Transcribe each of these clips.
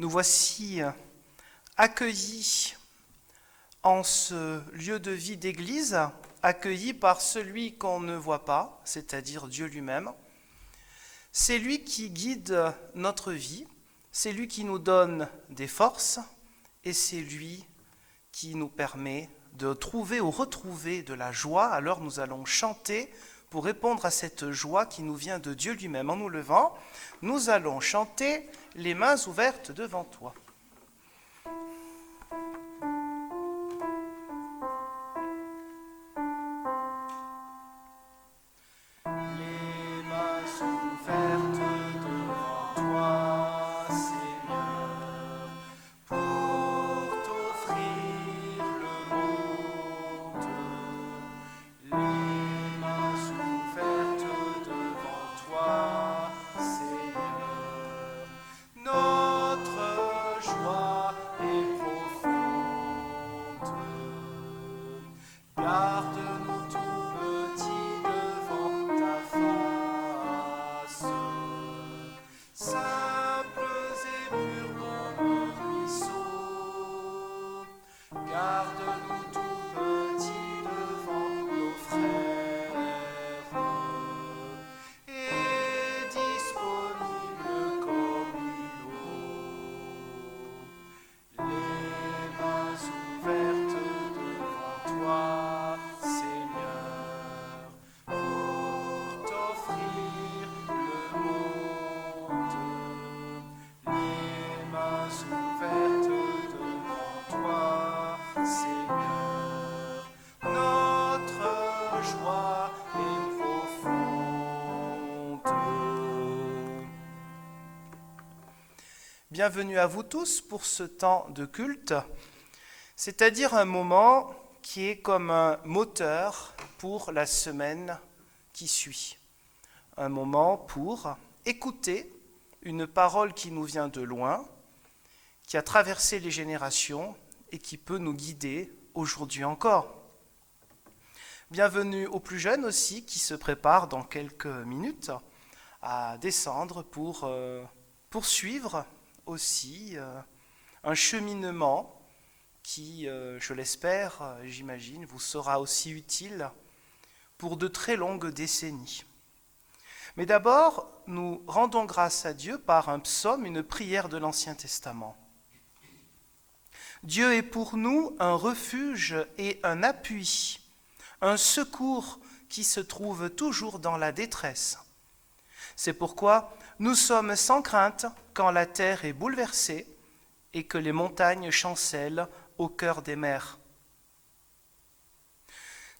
Nous voici accueillis en ce lieu de vie d'église, accueillis par celui qu'on ne voit pas, c'est-à-dire Dieu lui-même. C'est lui qui guide notre vie, c'est lui qui nous donne des forces et c'est lui qui nous permet de trouver ou retrouver de la joie. Alors nous allons chanter pour répondre à cette joie qui nous vient de Dieu lui-même. En nous levant, nous allons chanter les mains ouvertes devant toi. Bienvenue à vous tous pour ce temps de culte, c'est-à-dire un moment qui est comme un moteur pour la semaine qui suit. Un moment pour écouter une parole qui nous vient de loin, qui a traversé les générations et qui peut nous guider aujourd'hui encore. Bienvenue aux plus jeunes aussi qui se préparent dans quelques minutes à descendre pour poursuivre aussi un cheminement qui, je l'espère, j'imagine, vous sera aussi utile pour de très longues décennies. Mais d'abord, nous rendons grâce à Dieu par un psaume, une prière de l'Ancien Testament. Dieu est pour nous un refuge et un appui, un secours qui se trouve toujours dans la détresse. C'est pourquoi nous sommes sans crainte quand la terre est bouleversée et que les montagnes chancellent au cœur des mers.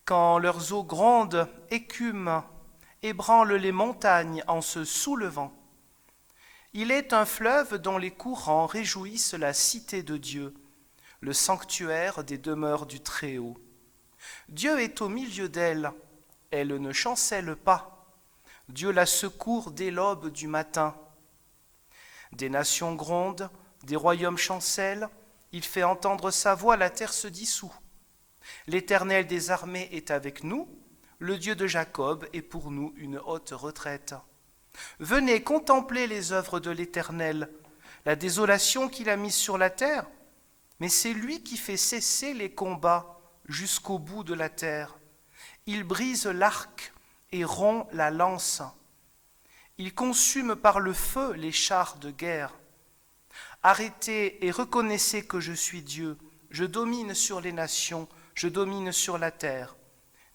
Quand leurs eaux grondent, écument, ébranlent les montagnes en se soulevant. Il est un fleuve dont les courants réjouissent la cité de Dieu, le sanctuaire des demeures du Très-Haut. Dieu est au milieu d'elle, elle ne chancelle pas. Dieu la secourt dès l'aube du matin. Des nations grondent, des royaumes chancellent, il fait entendre sa voix, la terre se dissout. L'Éternel des armées est avec nous, le Dieu de Jacob est pour nous une haute retraite. Venez contempler les œuvres de l'Éternel, la désolation qu'il a mise sur la terre, mais c'est lui qui fait cesser les combats jusqu'au bout de la terre. Il brise l'arc et rompt la lance. Il consume par le feu les chars de guerre. Arrêtez et reconnaissez que je suis Dieu. Je domine sur les nations, je domine sur la terre.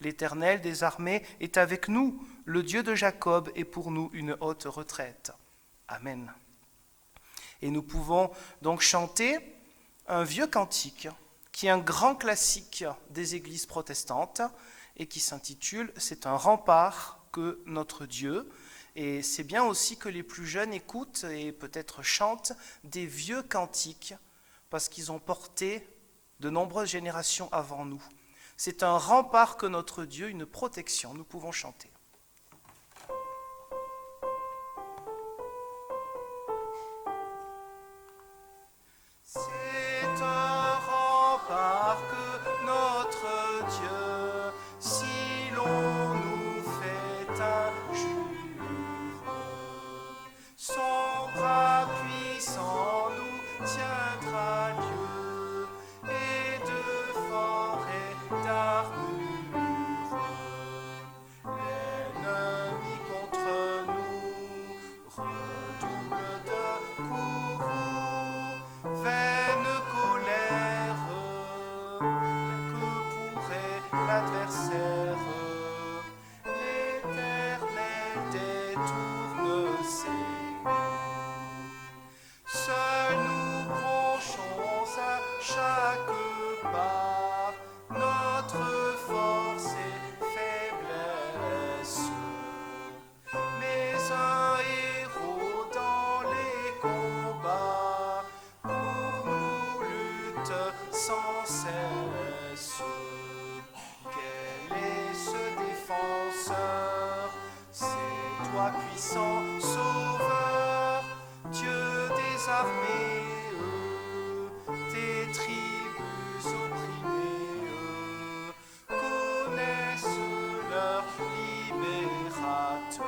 L'Éternel des armées est avec nous, le Dieu de Jacob est pour nous une haute retraite. Amen. Et nous pouvons donc chanter un vieux cantique, qui est un grand classique des églises protestantes, et qui s'intitule « C'est un rempart que notre Dieu ». Et c'est bien aussi que les plus jeunes écoutent et peut-être chantent des vieux cantiques, parce qu'ils ont porté de nombreuses générations avant nous. C'est un rempart que notre Dieu, une protection. Nous pouvons chanter. C'est un rempart que notre Dieu, si l'on nous fait injure, son bras puissant nous l'adversaire. L'Éternel détourne ses roues. Seuls nous penchons à chaque pas, notre force et faiblesse. Mais un héros dans les combats pour nous lutte sans cesse. Quel est ce défenseur? C'est toi, puissant sauveur, Dieu des armées, tes tribus opprimées connaissent leur libérateur.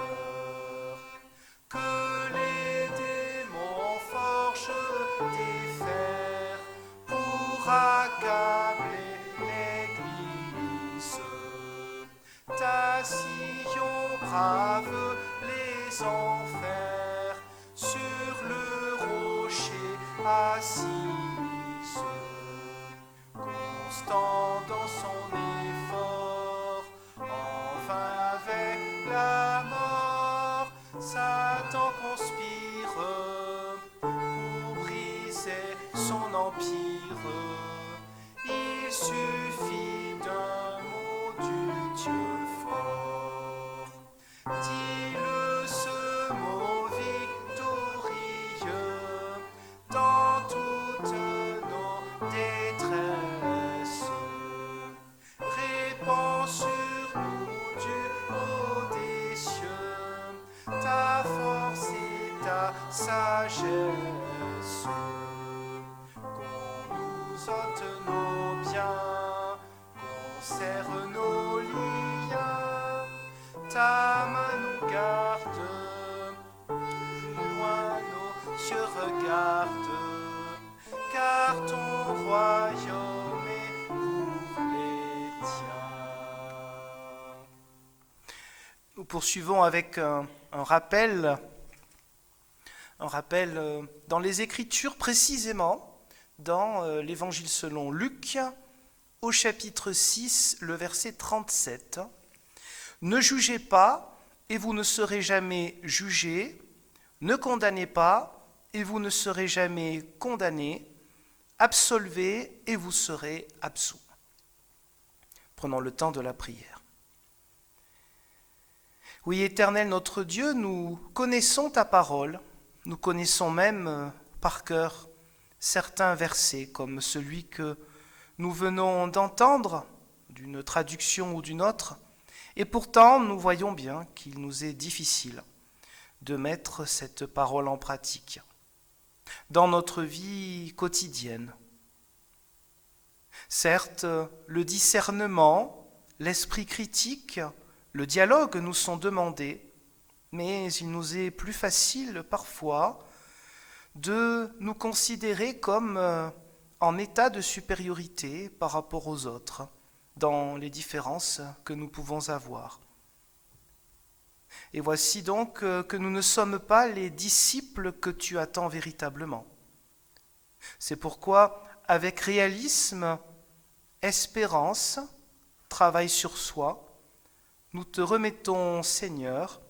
Que les démons forgent des fers pour accabler l'Église. Ta Sion brave les enfers, sur le rocher assise. Constant dans son effort, enfin avec la mort, Satan conspire pour briser son empire. Il suffit d'un mot du Dieu fort. Dis-le ce mot victorieux dans toutes nos détresses. Répands sur nous du haut des cieux ta force et ta sagesse. Qu'on nous ôte nos biens, qu'on serre nos liens, ta main nous garde, plus loin nos yeux regardent, car ton royaume est pour les tiens. Nous poursuivons avec un rappel dans les Écritures, précisément dans l'Évangile selon Luc, au chapitre 6, le verset 37. « Ne jugez pas, et vous ne serez jamais jugés. Ne condamnez pas, et vous ne serez jamais condamnés. Absolvez, et vous serez absous. » Prenons le temps de la prière. Oui, Éternel notre Dieu, nous connaissons ta parole, nous connaissons même par cœur certains versets, comme celui que nous venons d'entendre, d'une traduction ou d'une autre, et pourtant nous voyons bien qu'il nous est difficile de mettre cette parole en pratique dans notre vie quotidienne. Certes, le discernement, l'esprit critique, le dialogue nous sont demandés, mais il nous est plus facile parfois de nous considérer comme en état de supériorité par rapport aux autres, dans les différences que nous pouvons avoir. Et voici donc que nous ne sommes pas les disciples que tu attends véritablement. C'est pourquoi, avec réalisme, espérance, travail sur soi, nous te remettons, Seigneur,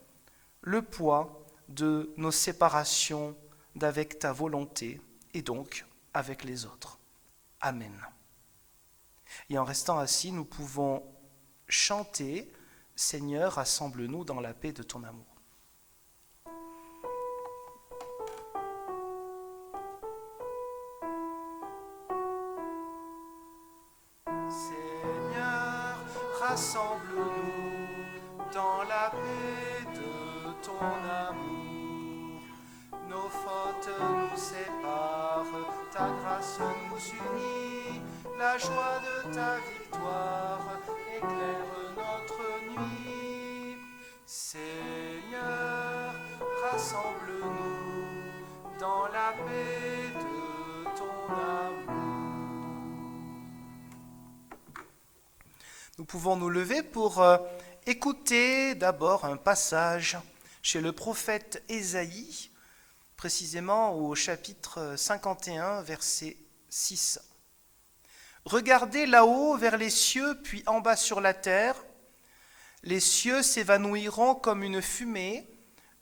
le poids de nos séparations d'avec ta volonté et donc avec les autres. Amen. Et en restant assis, nous pouvons chanter « Seigneur, rassemble-nous dans la paix de ton amour ». Seigneur, rassemble-nous dans la paix de ton amour. Nos fautes nous séparent, ta grâce nous unit, la joie de ta victoire éclaire notre nuit. Seigneur, rassemble-nous dans la paix de ton amour. Nous pouvons nous lever pour écouter d'abord un passage chez le prophète Ésaïe, précisément au chapitre 51, verset 6. Regardez là-haut vers les cieux, puis en bas sur la terre. Les cieux s'évanouiront comme une fumée,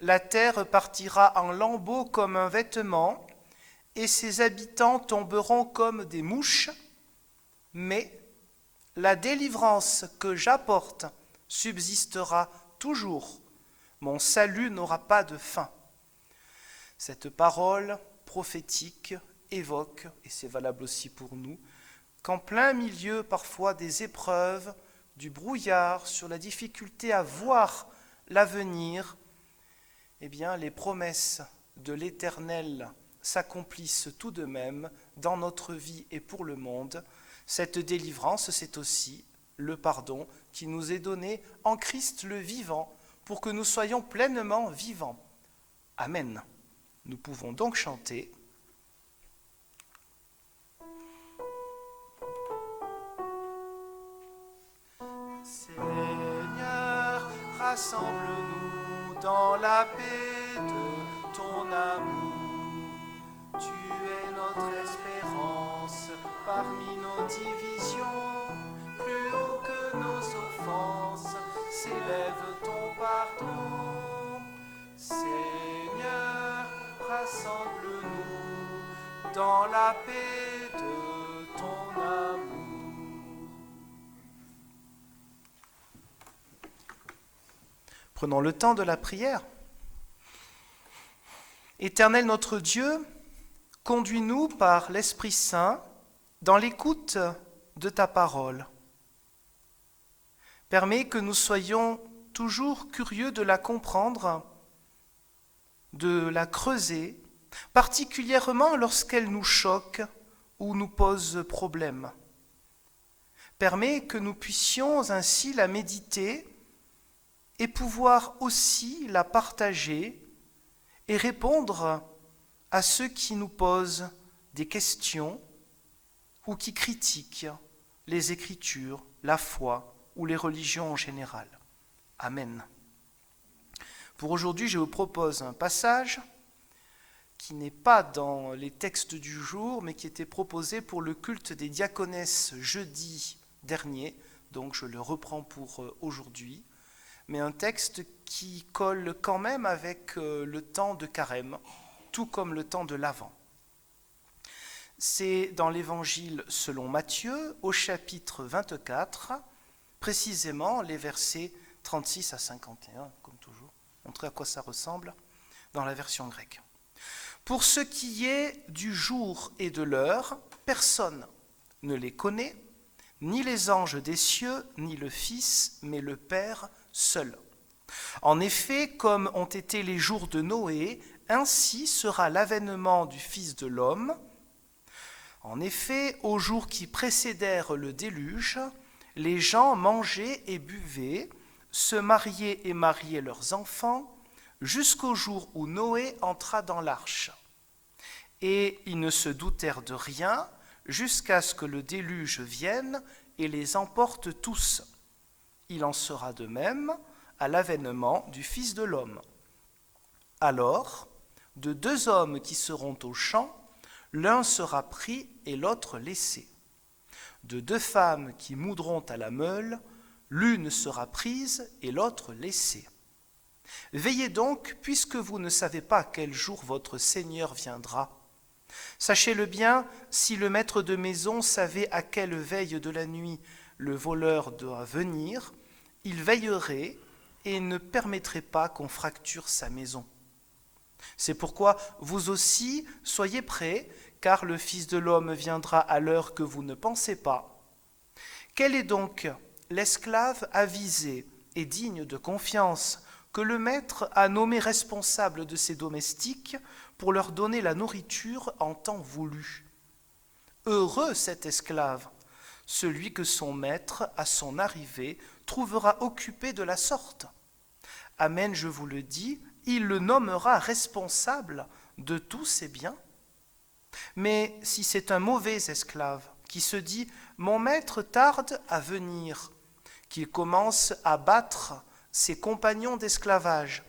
la terre partira en lambeaux comme un vêtement, et ses habitants tomberont comme des mouches. Mais la délivrance que j'apporte subsistera toujours. Mon salut n'aura pas de fin. Cette parole prophétique évoque, et c'est valable aussi pour nous, qu'en plein milieu parfois des épreuves, du brouillard, sur la difficulté à voir l'avenir, eh bien les promesses de l'Éternel s'accomplissent tout de même dans notre vie et pour le monde. Cette délivrance, c'est aussi le pardon qui nous est donné en Christ le vivant, pour que nous soyons pleinement vivants. Amen. Nous pouvons donc chanter. Seigneur, rassemble-nous dans la paix de ton amour. Tu es notre espérance parmi nos divisions. Plus haut que nos offenses, s'élève ton pardon. Seigneur, rassemble-nous dans la paix de ton amour. Prenons le temps de la prière. Éternel notre Dieu, conduis-nous par l'Esprit Saint dans l'écoute de ta parole. Permets que nous soyons toujours curieux de la comprendre, de la creuser, particulièrement lorsqu'elle nous choque ou nous pose problème. Permets que nous puissions ainsi la méditer et pouvoir aussi la partager et répondre à ceux qui nous posent des questions ou qui critiquent les Écritures, la foi ou les religions en général. Amen. Pour aujourd'hui, je vous propose un passage qui n'est pas dans les textes du jour, mais qui était proposé pour le culte des diaconesses jeudi dernier, donc je le reprends pour aujourd'hui, mais un texte qui colle quand même avec le temps de Carême, tout comme le temps de l'Avent. C'est dans l'Évangile selon Matthieu, au chapitre 24, précisément les versets 36 à 51, comme toujours, montrer à quoi ça ressemble dans la version grecque. Pour ce qui est du jour et de l'heure, personne ne les connaît, ni les anges des cieux, ni le Fils, mais le Père seul. En effet, comme ont été les jours de Noé, ainsi sera l'avènement du Fils de l'homme. En effet, aux jours qui précédèrent le déluge, les gens mangeaient et buvaient, se mariaient et mariaient leurs enfants, jusqu'au jour où Noé entra dans l'arche. Et ils ne se doutèrent de rien, jusqu'à ce que le déluge vienne et les emporte tous. Il en sera de même à l'avènement du Fils de l'homme. Alors, de deux hommes qui seront au champ, l'un sera pris et l'autre laissé. De deux femmes qui moudront à la meule, l'une sera prise et l'autre laissée. Veillez donc, puisque vous ne savez pas quel jour votre Seigneur viendra. Sachez-le bien, si le maître de maison savait à quelle veille de la nuit le voleur doit venir, il veillerait et ne permettrait pas qu'on fracture sa maison. C'est pourquoi vous aussi soyez prêts, car le Fils de l'homme viendra à l'heure que vous ne pensez pas. Quel est donc l'esclave avisé et digne de confiance que le maître a nommé responsable de ses domestiques pour leur donner la nourriture en temps voulu? Heureux cet esclave, celui que son maître, à son arrivée, trouvera occupé de la sorte. Amen, je vous le dis, il le nommera responsable de tous ses biens. Mais si c'est un mauvais esclave qui se dit « Mon maître tarde à venir », qu'il commence à battre ses compagnons d'esclavage,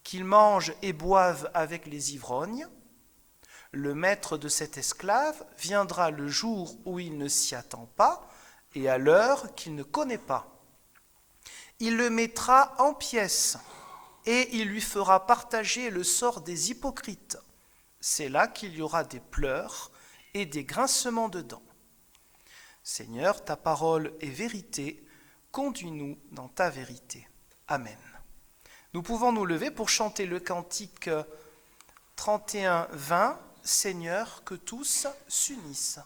qu'il mange et boive avec les ivrognes, Le maître de cet esclave viendra le jour où il ne s'y attend pas et à l'heure qu'il ne connaît pas. Il le mettra en pièces et il lui fera partager le sort des hypocrites. C'est là qu'il y aura des pleurs et des grincements de dents. Seigneur, ta parole est vérité, conduis-nous dans ta vérité. Amen. Nous pouvons nous lever pour chanter le cantique 31-20, Seigneur, que tous s'unissent.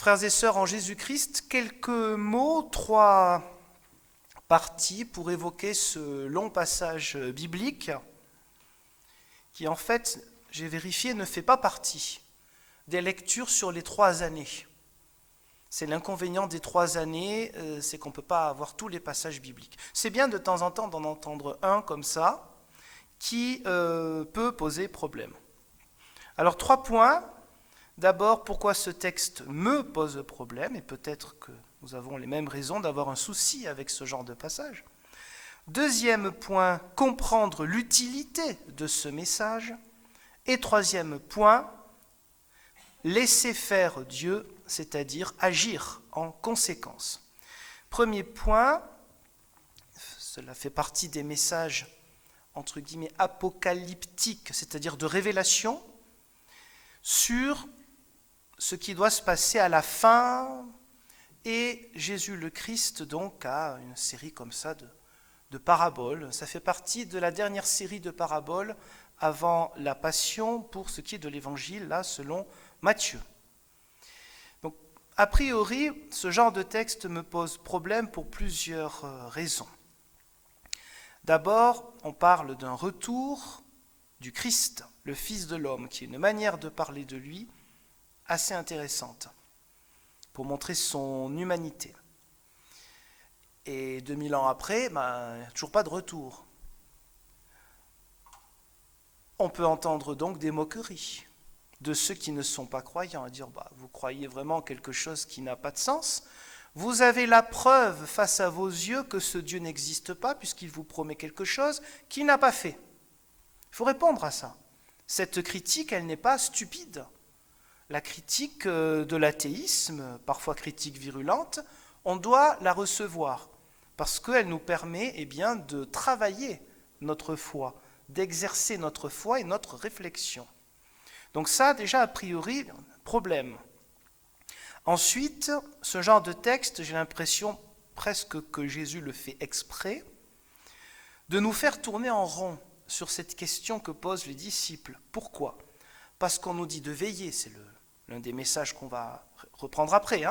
Frères et sœurs en Jésus-Christ, quelques mots, 3 parties pour évoquer ce long passage biblique qui en fait, j'ai vérifié, ne fait pas partie des lectures sur les 3 années. C'est l'inconvénient des 3 années, c'est qu'on ne peut pas avoir tous les passages bibliques. C'est bien de temps en temps d'en entendre un comme ça qui peut poser problème. Alors 3 points. D'abord, pourquoi ce texte me pose problème, et peut-être que nous avons les mêmes raisons d'avoir un souci avec ce genre de passage. Deuxième point, comprendre l'utilité de ce message. Et troisième point, laisser faire Dieu, c'est-à-dire agir en conséquence. Premier point, cela fait partie des messages, entre guillemets, apocalyptiques, c'est-à-dire de révélation, sur ce qui doit se passer à la fin, et Jésus le Christ donc a une série comme ça de paraboles. Ça fait partie de la dernière série de paraboles avant la Passion pour ce qui est de l'Évangile, là, selon Matthieu. Donc, a priori, ce genre de texte me pose problème pour plusieurs raisons. D'abord, on parle d'un retour du Christ, le Fils de l'homme, qui est une manière de parler de lui assez intéressante pour montrer son humanité. Et 2000 ans après, il n'y a toujours pas de retour. On peut entendre donc des moqueries de ceux qui ne sont pas croyants, à dire vous croyez vraiment quelque chose qui n'a pas de sens. Vous avez la preuve face à vos yeux que ce Dieu n'existe pas puisqu'il vous promet quelque chose qu'il n'a pas fait. Il faut répondre à ça. Cette critique, elle n'est pas stupide. La critique de l'athéisme, parfois critique virulente, on doit la recevoir parce qu'elle nous permet de travailler notre foi, d'exercer notre foi et notre réflexion. Donc ça, déjà, a priori, problème. Ensuite, ce genre de texte, j'ai l'impression presque que Jésus le fait exprès, de nous faire tourner en rond sur cette question que posent les disciples. Pourquoi ? Parce qu'on nous dit de veiller, c'est l'un des messages qu'on va reprendre après.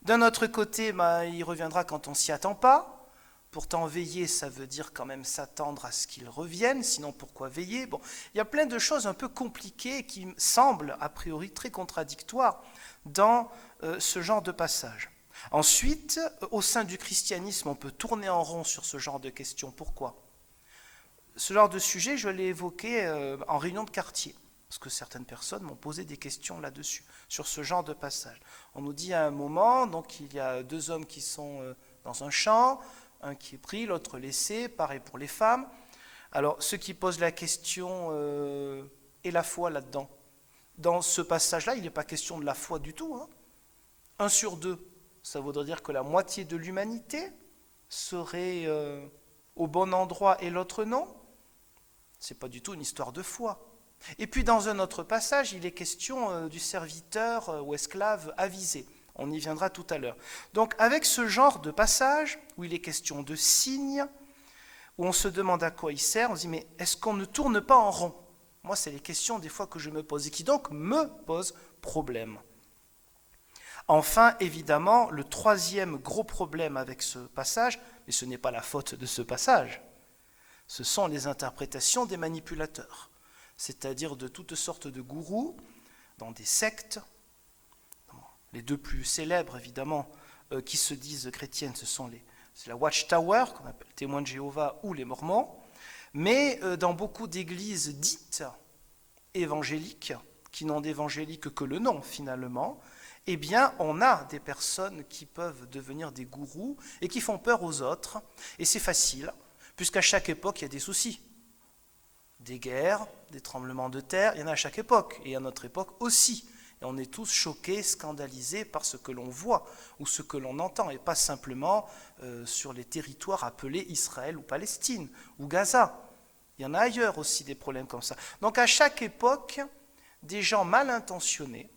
D'un autre côté, il reviendra quand on ne s'y attend pas. Pourtant, veiller, ça veut dire quand même s'attendre à ce qu'il revienne, sinon pourquoi veiller? Bon, il y a plein de choses un peu compliquées qui semblent a priori très contradictoires dans ce genre de passage. Ensuite, au sein du christianisme, on peut tourner en rond sur ce genre de questions. Pourquoi? Ce genre de sujet, je l'ai évoqué en réunion de quartier, parce que certaines personnes m'ont posé des questions là-dessus, sur ce genre de passage. On nous dit à un moment, donc il y a deux hommes qui sont dans un champ, un qui est pris, l'autre laissé, pareil pour les femmes. Alors, ceux qui posent la question, et la foi là-dedans? Dans ce passage-là, il n'est pas question de la foi du tout. 1 sur 2, ça voudrait dire que la moitié de l'humanité serait au bon endroit et l'autre non. Ce n'est pas du tout une histoire de foi. Et puis dans un autre passage, il est question du serviteur ou esclave avisé. On y viendra tout à l'heure. Donc avec ce genre de passage, où il est question de signes, où on se demande à quoi il sert, on se dit mais est-ce qu'on ne tourne pas en rond? Moi, c'est les questions des fois que je me pose et qui donc me posent problème. Enfin, évidemment, le troisième gros problème avec ce passage, mais ce n'est pas la faute de ce passage, ce sont les interprétations des manipulateurs, c'est-à-dire de toutes sortes de gourous dans des sectes. Les deux plus célèbres, évidemment, qui se disent chrétiennes, c'est la Watchtower, qu'on appelle Témoins de Jéhovah, ou les Mormons, mais dans beaucoup d'églises dites évangéliques, qui n'ont d'évangélique que le nom, finalement, eh bien, on a des personnes qui peuvent devenir des gourous et qui font peur aux autres, et c'est facile, puisqu'à chaque époque, il y a des soucis. Des guerres, des tremblements de terre, il y en a à chaque époque, et à notre époque aussi. Et on est tous choqués, scandalisés par ce que l'on voit ou ce que l'on entend, et pas simplement sur les territoires appelés Israël ou Palestine ou Gaza. Il y en a ailleurs aussi des problèmes comme ça. Donc à chaque époque, des gens mal intentionnés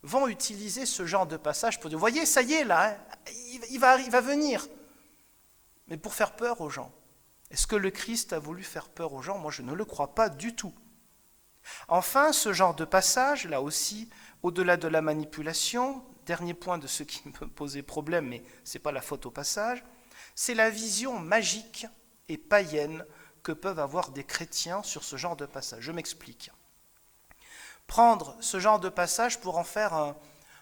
vont utiliser ce genre de passage pour dire, voyez, ça y est là, il va venir. Mais pour faire peur aux gens. Est-ce que le Christ a voulu faire peur aux gens? Moi, je ne le crois pas du tout. Enfin, ce genre de passage, là aussi, au-delà de la manipulation, dernier point de ce qui me posait problème, mais ce n'est pas la faute au passage, c'est la vision magique et païenne que peuvent avoir des chrétiens sur ce genre de passage. Je m'explique. Prendre ce genre de passage pour en faire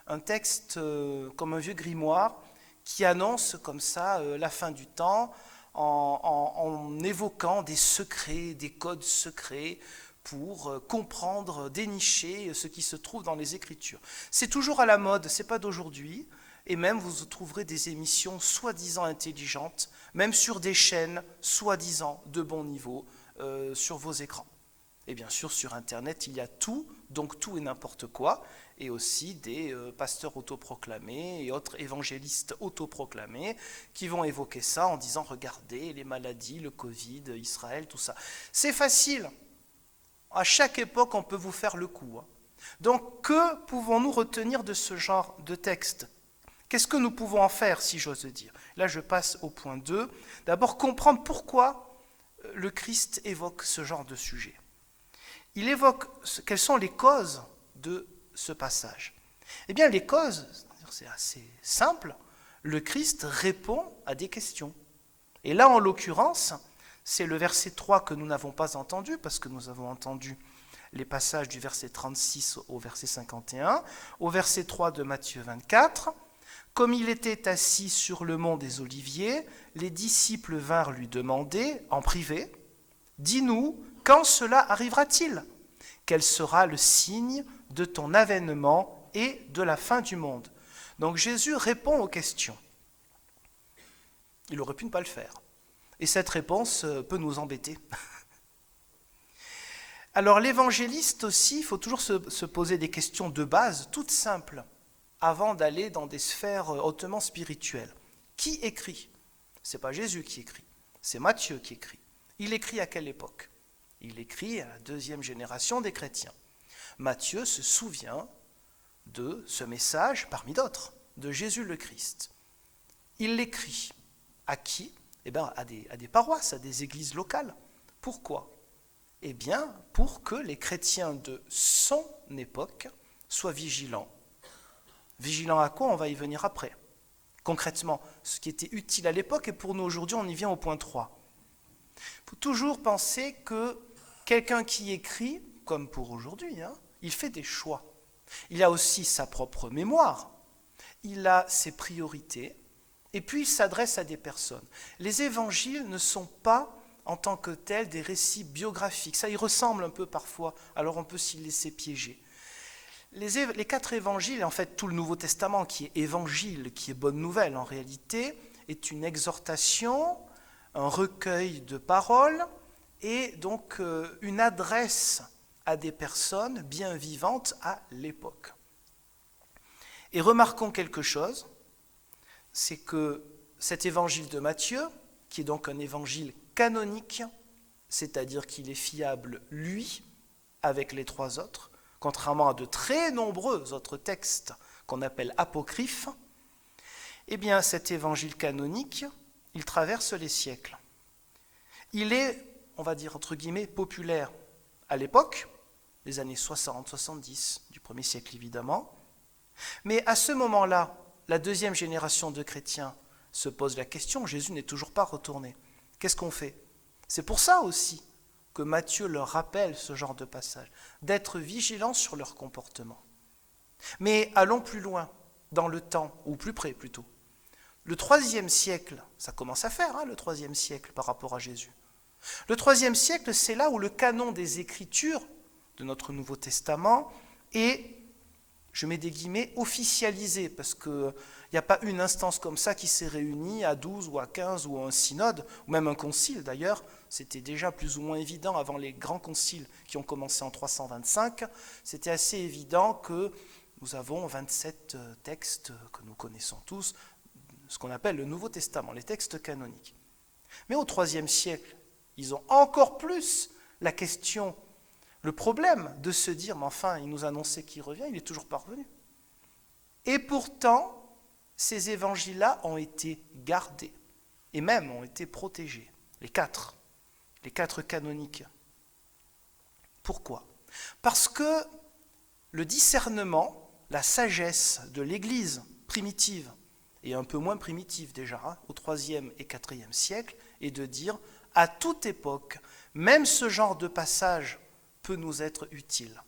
un texte comme un vieux grimoire qui annonce comme ça la fin du temps en évoquant des secrets, des codes secrets pour comprendre, dénicher ce qui se trouve dans les Écritures. C'est toujours à la mode, ce n'est pas d'aujourd'hui, et même vous trouverez des émissions soi-disant intelligentes, même sur des chaînes soi-disant de bon niveau sur vos écrans. Et bien sûr, sur Internet, il y a tout, donc tout et n'importe quoi, et aussi des pasteurs autoproclamés et autres évangélistes autoproclamés qui vont évoquer ça en disant « Regardez, les maladies, le Covid, Israël, tout ça. » C'est facile. À chaque époque, on peut vous faire le coup. Donc, que pouvons-nous retenir de ce genre de texte? Qu'est-ce que nous pouvons en faire, si j'ose dire? Là, je passe au point 2. D'abord, comprendre pourquoi le Christ évoque ce genre de sujet. Il évoque quelles sont les causes de ce passage. Eh bien, les causes, c'est assez simple. Le Christ répond à des questions. Et là, en l'occurrence, c'est le verset 3 que nous n'avons pas entendu, parce que nous avons entendu les passages du verset 36 au verset 51, au verset 3 de Matthieu 24. Comme il était assis sur le mont des Oliviers, les disciples vinrent lui demander, en privé, « Dis-nous, quand cela arrivera-t-il? Quel sera le signe de ton avènement et de la fin du monde ?» Donc Jésus répond aux questions. Il aurait pu ne pas le faire. Et cette réponse peut nous embêter. Alors l'évangéliste aussi, il faut toujours se poser des questions de base, toutes simples, avant d'aller dans des sphères hautement spirituelles. Qui écrit? Ce n'est pas Jésus qui écrit, c'est Matthieu qui écrit. Il écrit à quelle époque? Il écrit à la deuxième génération des chrétiens. Matthieu se souvient de ce message, parmi d'autres, de Jésus le Christ. Il l'écrit. À qui? Eh bien, à des paroisses, à des églises locales. Pourquoi? Eh bien, pour que les chrétiens de son époque soient vigilants. Vigilants à quoi? On va y venir après. concrètement, ce qui était utile à l'époque, et pour nous aujourd'hui, on y vient au point 3. Il faut toujours penser que quelqu'un qui écrit, comme pour aujourd'hui, il fait des choix. Il a aussi sa propre mémoire, il a ses priorités, et puis il s'adresse à des personnes. Les évangiles ne sont pas en tant que tels des récits biographiques. Ça y ressemble un peu parfois, alors on peut s'y laisser piéger. Les 4 évangiles, en fait tout le Nouveau Testament qui est évangile, qui est bonne nouvelle en réalité, est une exhortation, un recueil de paroles et donc une adresse à des personnes bien vivantes à l'époque. Et remarquons quelque chose, c'est que cet évangile de Matthieu, qui est donc un évangile canonique, c'est-à-dire qu'il est fiable, lui, avec les 3 autres, contrairement à de très nombreux autres textes qu'on appelle apocryphes, eh bien cet évangile canonique, il traverse les siècles. Il est, on va dire entre guillemets, populaire à l'époque, les années 60, 70, du 1er siècle évidemment, mais à ce moment-là, la 2e génération de chrétiens se pose la question, Jésus n'est toujours pas retourné. Qu'est-ce qu'on fait? C'est pour ça aussi que Matthieu leur rappelle ce genre de passage, d'être vigilants sur leur comportement. Mais allons plus loin, dans le temps, ou plus près plutôt. Le 3e siècle, ça commence à faire, le 3e siècle par rapport à Jésus. Le 3e siècle, c'est là où le canon des Écritures de notre Nouveau Testament est, je mets des guillemets, officialisé, parce qu'il n'y a pas une instance comme ça qui s'est réunie à 12 ou à 15 ou à un synode, ou même un concile d'ailleurs. C'était déjà plus ou moins évident avant les grands conciles qui ont commencé en 325. C'était assez évident que nous avons 27 textes que nous connaissons tous, ce qu'on appelle le Nouveau Testament, les textes canoniques. Mais au IIIe siècle, ils ont encore plus la question, le problème de se dire, mais enfin, il nous annonçait qu'il revient, il n'est toujours pas revenu. Et pourtant, ces évangiles-là ont été gardés, et même ont été protégés, les quatre canoniques. Pourquoi? Parce que le discernement, la sagesse de l'Église primitive, et un peu moins primitive déjà, au IIIe et IVe siècle, est de dire, à toute époque, même ce genre de passage peut nous être utile.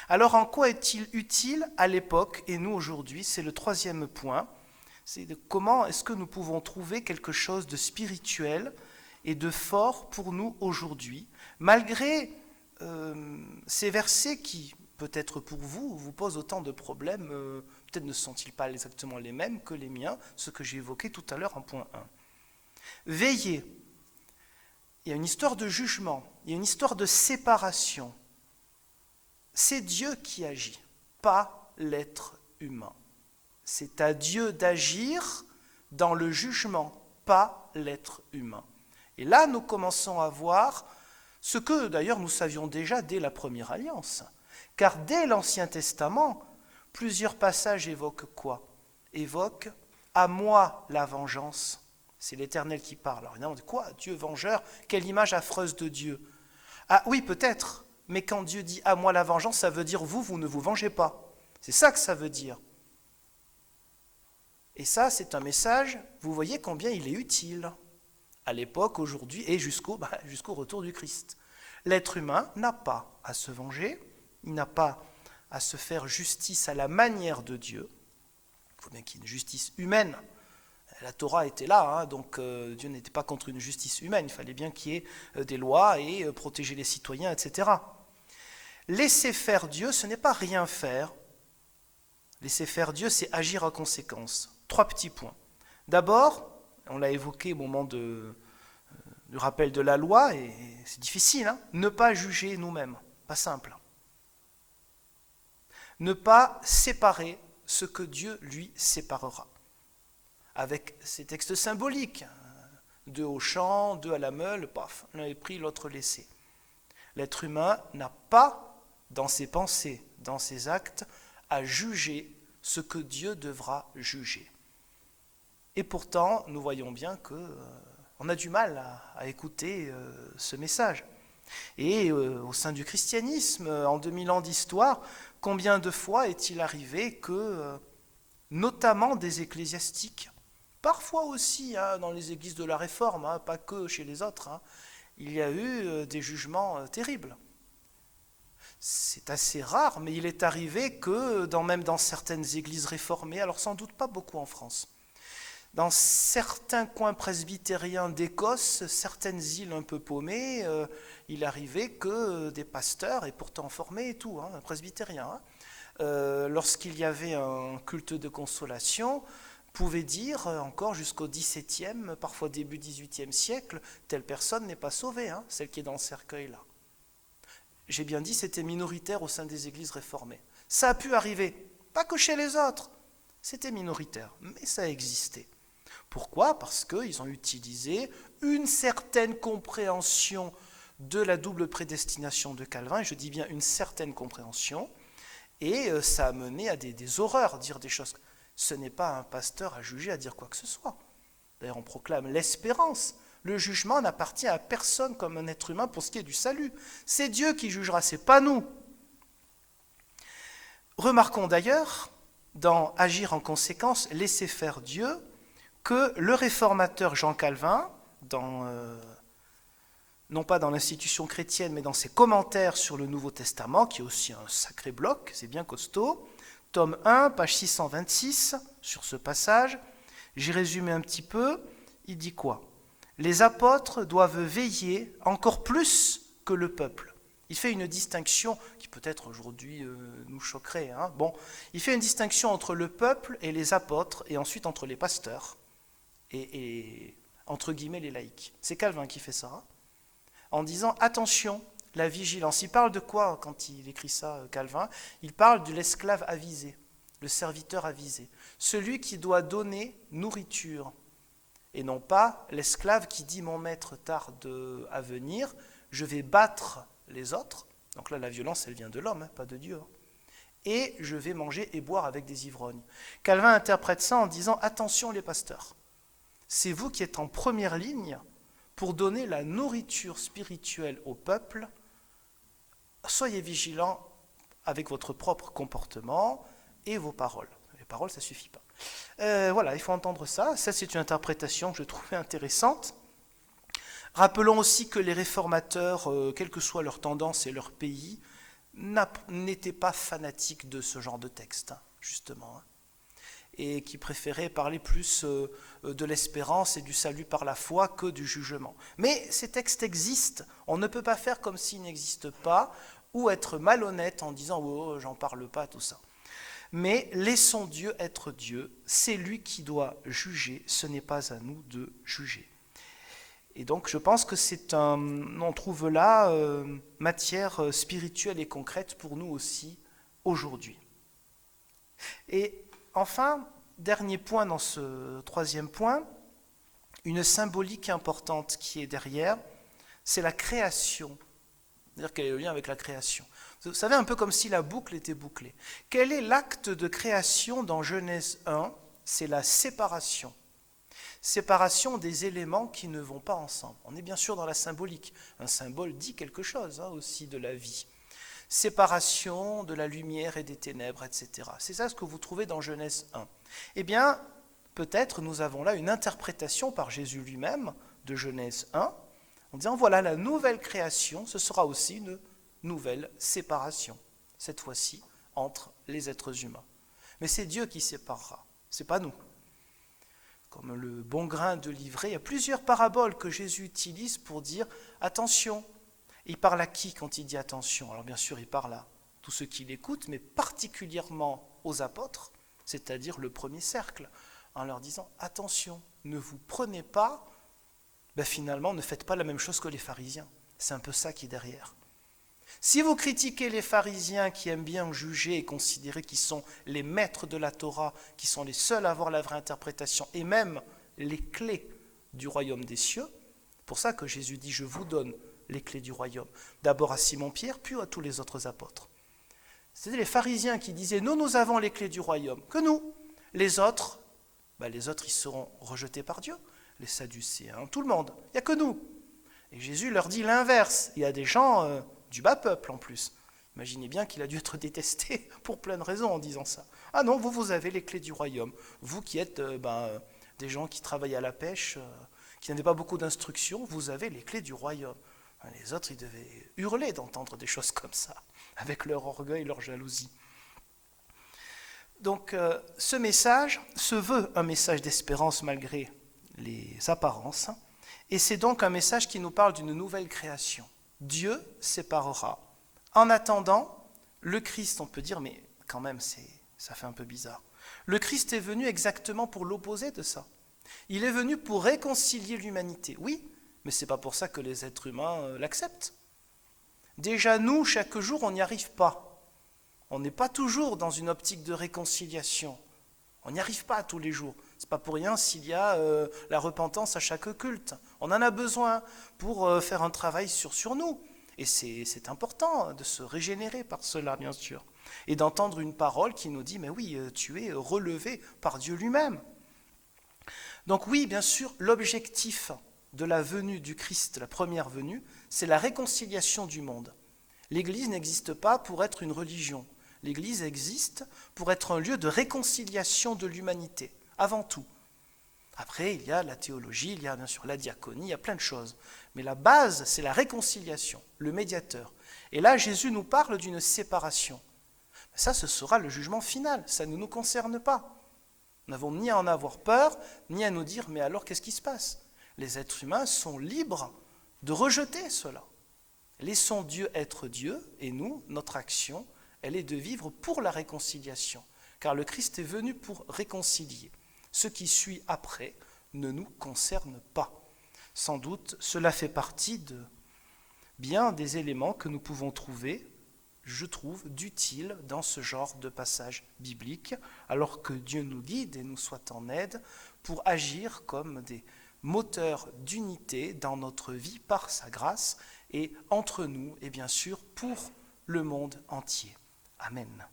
Alors en quoi est-il utile à l'époque et nous aujourd'hui? C'est le 3e point, c'est de comment est-ce que nous pouvons trouver quelque chose de spirituel et de fort pour nous aujourd'hui, malgré ces versets qui, peut-être pour vous, vous posent autant de problèmes, peut-être ne sont-ils pas exactement les mêmes que les miens, ce que j'ai évoqué tout à l'heure en point 1. Veillez, il y a une histoire de jugement, il y a une histoire de séparation. C'est Dieu qui agit, pas l'être humain. C'est à Dieu d'agir dans le jugement, pas l'être humain. Et là, nous commençons à voir ce que d'ailleurs nous savions déjà dès la première alliance. Car dès l'Ancien Testament, plusieurs passages évoquent quoi? Évoquent « à moi la vengeance ». C'est l'Éternel qui parle. Alors évidemment, quoi? Dieu vengeur? Quelle image affreuse de Dieu! Ah oui, peut-être, mais quand Dieu dit « à moi la vengeance », ça veut dire « vous ne vous vengez pas ». C'est ça que ça veut dire. Et ça, c'est un message, vous voyez combien il est utile à l'époque, aujourd'hui, et jusqu'au retour du Christ. L'être humain n'a pas à se venger, il n'a pas à se faire justice à la manière de Dieu. Il faut bien qu'il y ait une justice humaine. La Torah était là, donc Dieu n'était pas contre une justice humaine, il fallait bien qu'il y ait des lois et protéger les citoyens, etc. Laisser faire Dieu, ce n'est pas rien faire. Laisser faire Dieu, c'est agir en conséquence. 3 petits points. D'abord, on l'a évoqué au moment du rappel de la loi, et c'est difficile, ne pas juger nous-mêmes, pas simple. Ne pas séparer ce que Dieu, lui, séparera. Avec ces textes symboliques, 2 au champ, 2 à la meule, paf, l'un est pris, l'autre laissé. L'être humain n'a pas, dans ses pensées, dans ses actes, à juger ce que Dieu devra juger. Et pourtant, nous voyons bien qu'on a du mal à écouter ce message. Et au sein du christianisme, en 2000 ans d'histoire, combien de fois est-il arrivé que notamment des ecclésiastiques, parfois aussi dans les églises de la Réforme, pas que chez les autres, il y a eu des jugements terribles. C'est assez rare, mais il est arrivé que même dans certaines églises réformées, alors sans doute pas beaucoup en France, dans certains coins presbytériens d'Écosse, certaines îles un peu paumées, il arrivait que des pasteurs, et pourtant formés et tout, presbytériens, lorsqu'il y avait un culte de consolation, pouvaient dire encore jusqu'au XVIIe, parfois début XVIIIe siècle, telle personne n'est pas sauvée, celle qui est dans le cercueil là. J'ai bien dit, c'était minoritaire au sein des églises réformées. Ça a pu arriver, pas que chez les autres, c'était minoritaire, mais ça a existé. Pourquoi ? Parce qu'ils ont utilisé une certaine compréhension de la double prédestination de Calvin, et je dis bien une certaine compréhension, et ça a mené à des horreurs, dire des choses. Ce n'est pas un pasteur à juger, à dire quoi que ce soit. D'ailleurs, on proclame l'espérance. Le jugement n'appartient à personne comme un être humain pour ce qui est du salut. C'est Dieu qui jugera, c'est pas nous. Remarquons d'ailleurs, dans Agir en conséquence, laisser faire Dieu, que le réformateur Jean Calvin, non pas dans l'institution chrétienne, mais dans ses commentaires sur le Nouveau Testament, qui est aussi un sacré bloc, c'est bien costaud, tome 1, page 626, sur ce passage, j'ai résumé un petit peu, il dit quoi ? Les apôtres doivent veiller encore plus que le peuple. Il fait une distinction qui peut-être aujourd'hui nous choquerait. Il fait une distinction entre le peuple et les apôtres, et ensuite entre les pasteurs et entre guillemets les laïcs. C'est Calvin qui fait ça, en disant attention, la vigilance. Il parle de quoi quand il écrit ça, Calvin ? Il parle de l'esclave avisé, le serviteur avisé, celui qui doit donner nourriture. Et non pas l'esclave qui dit mon maître tarde à venir, je vais battre les autres. Donc là, la violence, elle vient de l'homme, pas de Dieu. Et je vais manger et boire avec des ivrognes. Calvin interprète ça en disant attention les pasteurs, c'est vous qui êtes en première ligne pour donner la nourriture spirituelle au peuple. Soyez vigilants avec votre propre comportement et vos paroles. Les paroles, ça ne suffit pas. Voilà, il faut entendre ça. Ça, c'est une interprétation que je trouvais intéressante. Rappelons aussi que les réformateurs, quelle que soit leur tendance et leur pays, n'étaient pas fanatiques de ce genre de texte, justement, et qui préféraient parler plus de l'espérance et du salut par la foi que du jugement. Mais ces textes existent, on ne peut pas faire comme s'ils n'existent pas, ou être malhonnête en disant « oh, j'en parle pas », tout ça. Mais laissons Dieu être Dieu, c'est lui qui doit juger, ce n'est pas à nous de juger. Et donc je pense que on trouve là matière spirituelle et concrète pour nous aussi aujourd'hui. Et enfin, dernier point dans ce troisième point, une symbolique importante qui est derrière, c'est la création. C'est-à-dire quel est le lien avec la création ? Vous savez, un peu comme si la boucle était bouclée. Quel est l'acte de création dans Genèse 1 ? C'est la séparation. Séparation des éléments qui ne vont pas ensemble. On est bien sûr dans la symbolique. Un symbole dit quelque chose aussi de la vie. Séparation de la lumière et des ténèbres, etc. C'est ça ce que vous trouvez dans Genèse 1. Eh bien, peut-être nous avons là une interprétation par Jésus lui-même de Genèse 1, en disant voilà, la nouvelle création, ce sera aussi une nouvelle séparation, cette fois-ci entre les êtres humains. Mais c'est Dieu qui séparera, c'est pas nous. Comme le bon grain de livret, il y a plusieurs paraboles que Jésus utilise pour dire attention. Il parle à qui quand il dit attention ? Alors bien sûr, il parle à tous ceux qui l'écoutent, mais particulièrement aux apôtres, c'est-à-dire le premier cercle, en leur disant attention, ne vous prenez pas, finalement ne faites pas la même chose que les pharisiens. C'est un peu ça qui est derrière. Si vous critiquez les pharisiens qui aiment bien juger et considérer qu'ils sont les maîtres de la Torah, qui sont les seuls à avoir la vraie interprétation et même les clés du royaume des cieux, pour ça que Jésus dit « je vous donne les clés du royaume », d'abord à Simon-Pierre, puis à tous les autres apôtres. C'était les pharisiens qui disaient « nous avons les clés du royaume », que nous. Les autres, ils seront rejetés par Dieu, les Sadducéens, tout le monde, il n'y a que nous. Et Jésus leur dit l'inverse, il y a des gens... du bas peuple en plus. Imaginez bien qu'il a dû être détesté pour plein de raisons en disant ça. Ah non, vous avez les clés du royaume. Vous qui êtes des gens qui travaillent à la pêche, qui n'avaient pas beaucoup d'instructions, vous avez les clés du royaume. Les autres, ils devaient hurler d'entendre des choses comme ça, avec leur orgueil, leur jalousie. Donc ce message se veut un message d'espérance malgré les apparences, et c'est donc un message qui nous parle d'une nouvelle création. Dieu séparera. En attendant, le Christ, on peut dire, mais quand même, ça fait un peu bizarre. Le Christ est venu exactement pour l'opposé de ça. Il est venu pour réconcilier l'humanité. Oui, mais ce n'est pas pour ça que les êtres humains l'acceptent. Déjà, nous, chaque jour, on n'y arrive pas. On n'est pas toujours dans une optique de réconciliation. On n'y arrive pas tous les jours. Ce n'est pas pour rien s'il y a la repentance à chaque culte. On en a besoin pour faire un travail sur nous. Et c'est important de se régénérer par cela, bien sûr. Et d'entendre une parole qui nous dit, mais oui, tu es relevé par Dieu lui-même. Donc oui, bien sûr, l'objectif de la venue du Christ, la première venue, c'est la réconciliation du monde. L'Église n'existe pas pour être une religion. L'Église existe pour être un lieu de réconciliation de l'humanité, avant tout. Après, il y a la théologie, il y a bien sûr la diaconie, il y a plein de choses. Mais la base, c'est la réconciliation, le médiateur. Et là, Jésus nous parle d'une séparation. Ça, ce sera le jugement final, ça ne nous concerne pas. Nous n'avons ni à en avoir peur, ni à nous dire, mais alors qu'est-ce qui se passe ? Les êtres humains sont libres de rejeter cela. Laissons Dieu être Dieu, et nous, notre action, elle est de vivre pour la réconciliation, car le Christ est venu pour réconcilier. Ce qui suit après ne nous concerne pas. Sans doute, cela fait partie de bien des éléments que nous pouvons trouver, je trouve, d'utiles dans ce genre de passage biblique, alors que Dieu nous guide et nous soit en aide pour agir comme des moteurs d'unité dans notre vie par sa grâce et entre nous et bien sûr pour le monde entier. Amen.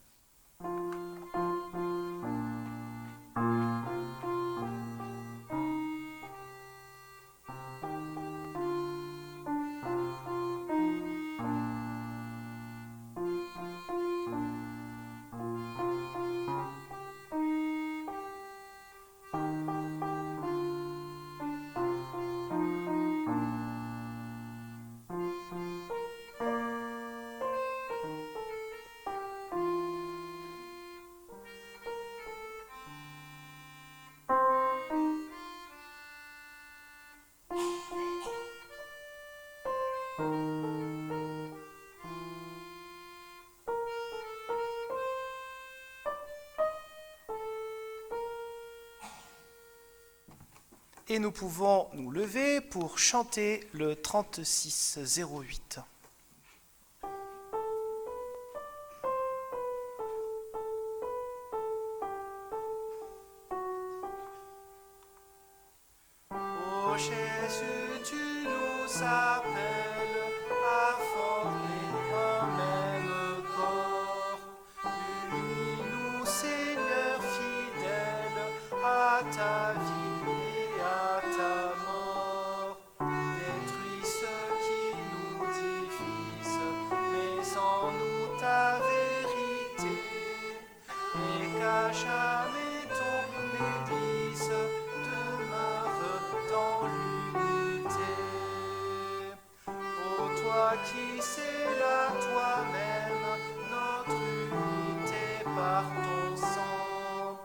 Et nous pouvons nous lever pour chanter le 3608. Ô Jésus, tu nous appelles à former un même corps. Unis-nous, Seigneur fidèle, à ta vie. À ta mort, détruis ce qui nous divise, mets en nous ta vérité, et qu'à jamais ton Église demeure dans l'unité. Ô toi qui scelles à toi-même notre unité par ton sang,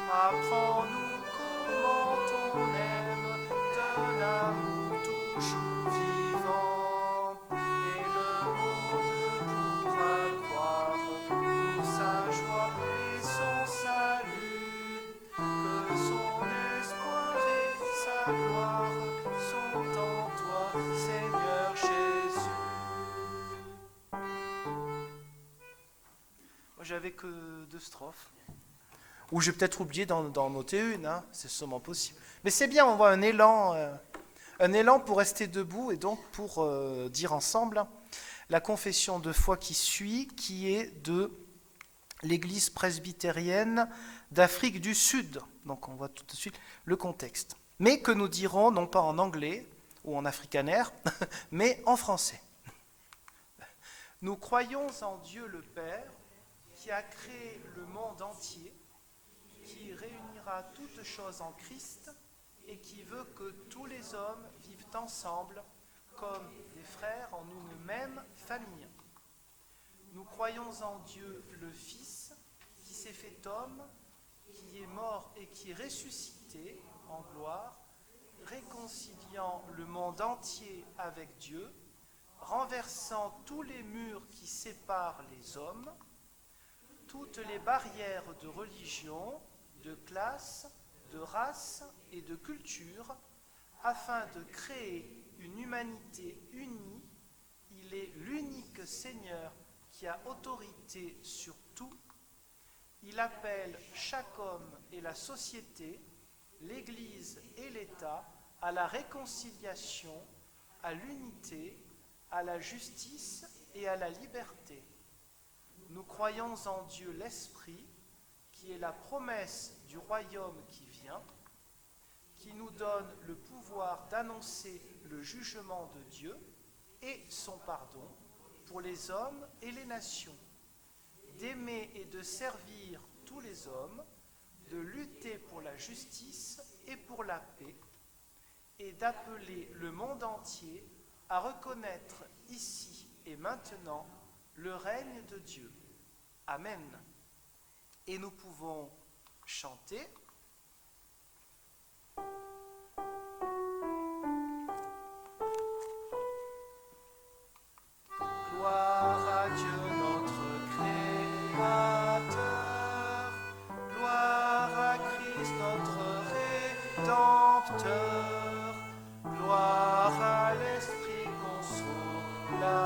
apprends-nous comment on aime d'un amour toujours vivant, et le monde pourra croire pour sa joie et son salut, que son espoir et sa gloire sont en toi, Seigneur Jésus. Moi, j'avais que 2 strophes. Ou j'ai peut-être oublié d'en noter une, hein, c'est sûrement possible. Mais c'est bien, on voit un élan pour rester debout et donc pour dire ensemble la confession de foi qui suit, qui est de l'Église presbytérienne d'Afrique du Sud. Donc on voit tout de suite le contexte. Mais que nous dirons non pas en anglais ou en afrikaner, mais en français. Nous croyons en Dieu le Père, qui a créé le monde entier, qui réunira toutes choses en Christ et qui veut que tous les hommes vivent ensemble comme des frères en une même famille. Nous croyons en Dieu le Fils, qui s'est fait homme, qui est mort et qui est ressuscité en gloire, réconciliant le monde entier avec Dieu, renversant tous les murs qui séparent les hommes, toutes les barrières de religion, de classe, de race et de culture, afin de créer une humanité unie. Il est l'unique Seigneur qui a autorité sur tout. Il appelle chaque homme et la société, l'Église et l'État à la réconciliation, à l'unité, à la justice et à la liberté. Nous croyons en Dieu l'Esprit, qui est la promesse du royaume qui vient, qui nous donne le pouvoir d'annoncer le jugement de Dieu et son pardon pour les hommes et les nations, d'aimer et de servir tous les hommes, de lutter pour la justice et pour la paix, et d'appeler le monde entier à reconnaître ici et maintenant le règne de Dieu. Amen. Et nous pouvons chanter. Gloire à Dieu notre Créateur, gloire à Christ notre Rédempteur, gloire à l'Esprit consolateur,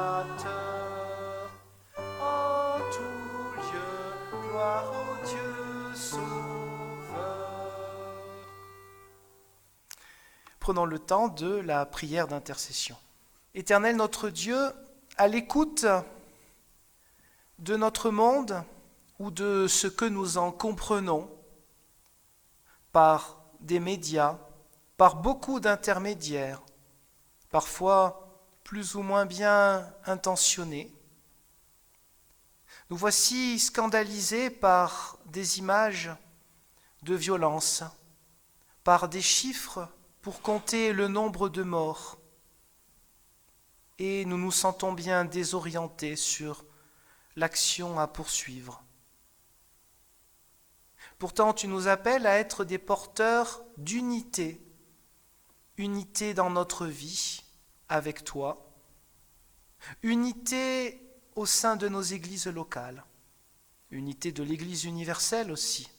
en tout lieu, gloire au Dieu sauveur. Prenons le temps de la prière d'intercession. Éternel notre Dieu, à l'écoute de notre monde ou de ce que nous en comprenons par des médias, par beaucoup d'intermédiaires, parfois plus ou moins bien intentionnés, nous voici scandalisés par des images de violence, par des chiffres pour compter le nombre de morts, et nous nous sentons bien désorientés sur l'action à poursuivre. Pourtant, tu nous appelles à être des porteurs d'unité, unité dans notre vie avec toi, unité au sein de nos églises locales, unité de l'Église universelle aussi,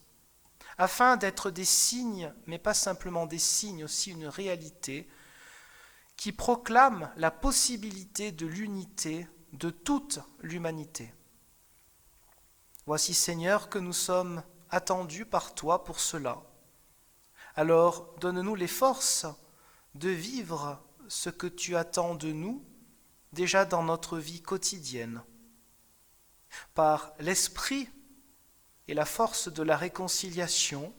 afin d'être des signes, mais pas simplement des signes, aussi une réalité qui proclame la possibilité de l'unité de toute l'humanité. Voici, Seigneur, que nous sommes attendus par toi pour cela. Alors, donne-nous les forces de vivre ce que tu attends de nous déjà dans notre vie quotidienne, par l'esprit et la force de la réconciliation,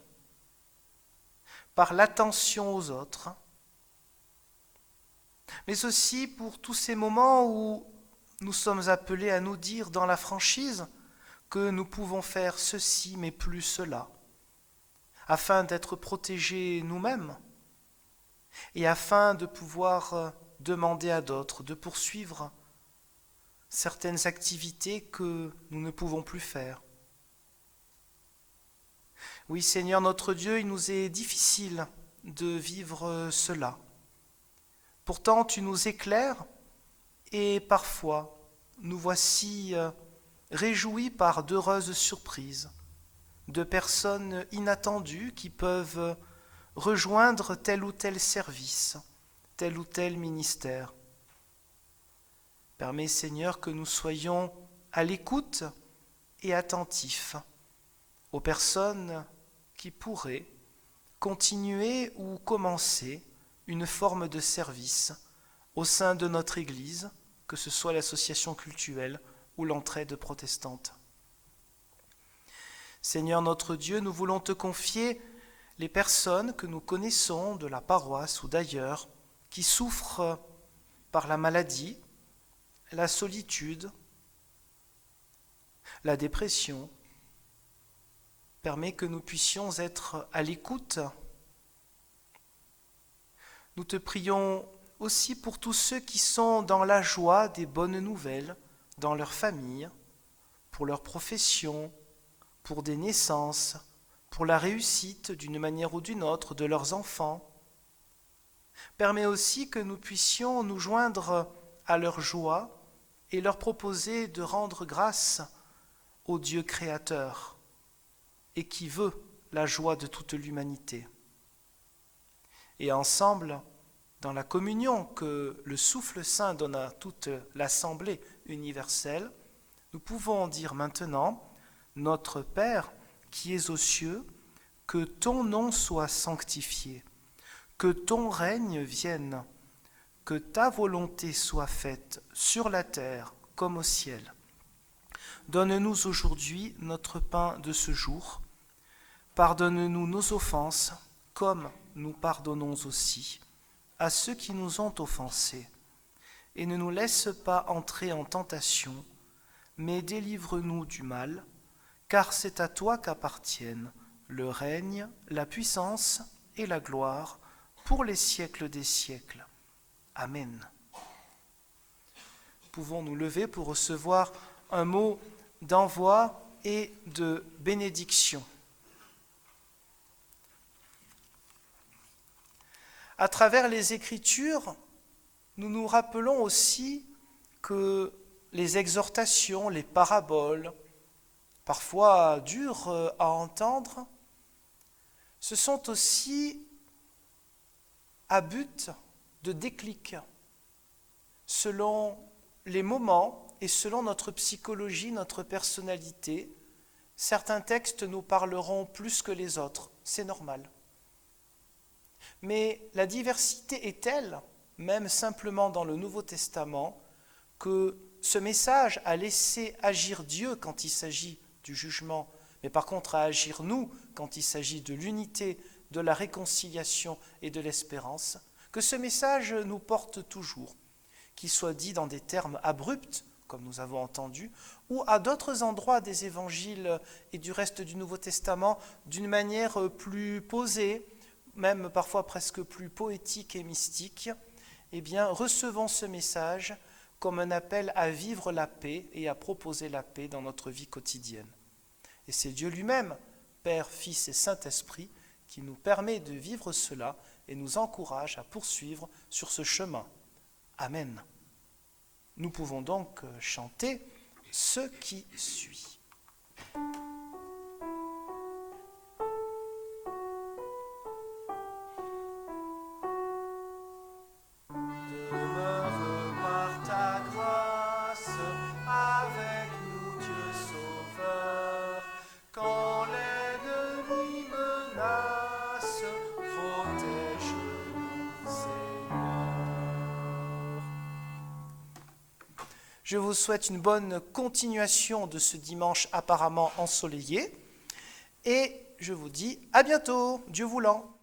par l'attention aux autres, mais aussi pour tous ces moments où nous sommes appelés à nous dire dans la franchise que nous pouvons faire ceci mais plus cela, afin d'être protégés nous-mêmes et afin de pouvoir demander à d'autres de poursuivre certaines activités que nous ne pouvons plus faire. Oui, Seigneur notre Dieu, il nous est difficile de vivre cela. Pourtant, tu nous éclaires et parfois, nous voici réjouis par d'heureuses surprises, de personnes inattendues qui peuvent rejoindre tel ou tel service, tel ou tel ministère. Permets, Seigneur, que nous soyons à l'écoute et attentifs aux personnes qui pourraient continuer ou commencer une forme de service au sein de notre Église, que ce soit l'association cultuelle ou l'entraide protestante. Seigneur notre Dieu, nous voulons te confier les personnes que nous connaissons de la paroisse ou d'ailleurs, qui souffrent par la maladie, la solitude La dépression permet que nous puissions être à l'écoute. Nous te prions aussi pour tous ceux qui sont dans la joie des bonnes nouvelles, dans leur famille, pour leur profession, pour des naissances, pour la réussite d'une manière ou d'une autre de leurs enfants. Permets aussi que nous puissions nous joindre à leur joie et leur proposer de rendre grâce au Dieu créateur et qui veut la joie de toute l'humanité. Et ensemble, dans la communion que le souffle saint donne à toute l'assemblée universelle, nous pouvons dire maintenant, Notre Père qui es aux cieux, que ton nom soit sanctifié, que ton règne vienne, que ta volonté soit faite sur la terre comme au ciel. Donne-nous aujourd'hui notre pain de ce jour. Pardonne-nous nos offenses, comme nous pardonnons aussi à ceux qui nous ont offensés. Et ne nous laisse pas entrer en tentation, mais délivre-nous du mal, car c'est à toi qu'appartiennent le règne, la puissance et la gloire pour les siècles des siècles. Amen. Pouvons nous lever pour recevoir un mot d'envoi et de bénédiction. À travers les Écritures, nous nous rappelons aussi que les exhortations, les paraboles, parfois dures à entendre, ce sont aussi à but de déclic, selon les moments et selon notre psychologie, notre personnalité. Certains textes nous parleront plus que les autres, c'est normal. Mais la diversité est telle, même simplement dans le Nouveau Testament, que ce message a laissé agir Dieu quand il s'agit du jugement, mais par contre à agir nous quand il s'agit de l'unité, de la réconciliation et de l'espérance, que ce message nous porte toujours, qu'il soit dit dans des termes abrupts, comme nous avons entendu, ou à d'autres endroits des évangiles et du reste du Nouveau Testament d'une manière plus posée, même parfois presque plus poétique et mystique. Eh bien, recevons ce message comme un appel à vivre la paix et à proposer la paix dans notre vie quotidienne. Et c'est Dieu lui-même, Père, Fils et Saint-Esprit, qui nous permet de vivre cela et nous encourage à poursuivre sur ce chemin. Amen. Nous pouvons donc chanter ce qui suit. Je vous souhaite une bonne continuation de ce dimanche apparemment ensoleillé et je vous dis à bientôt, Dieu voulant.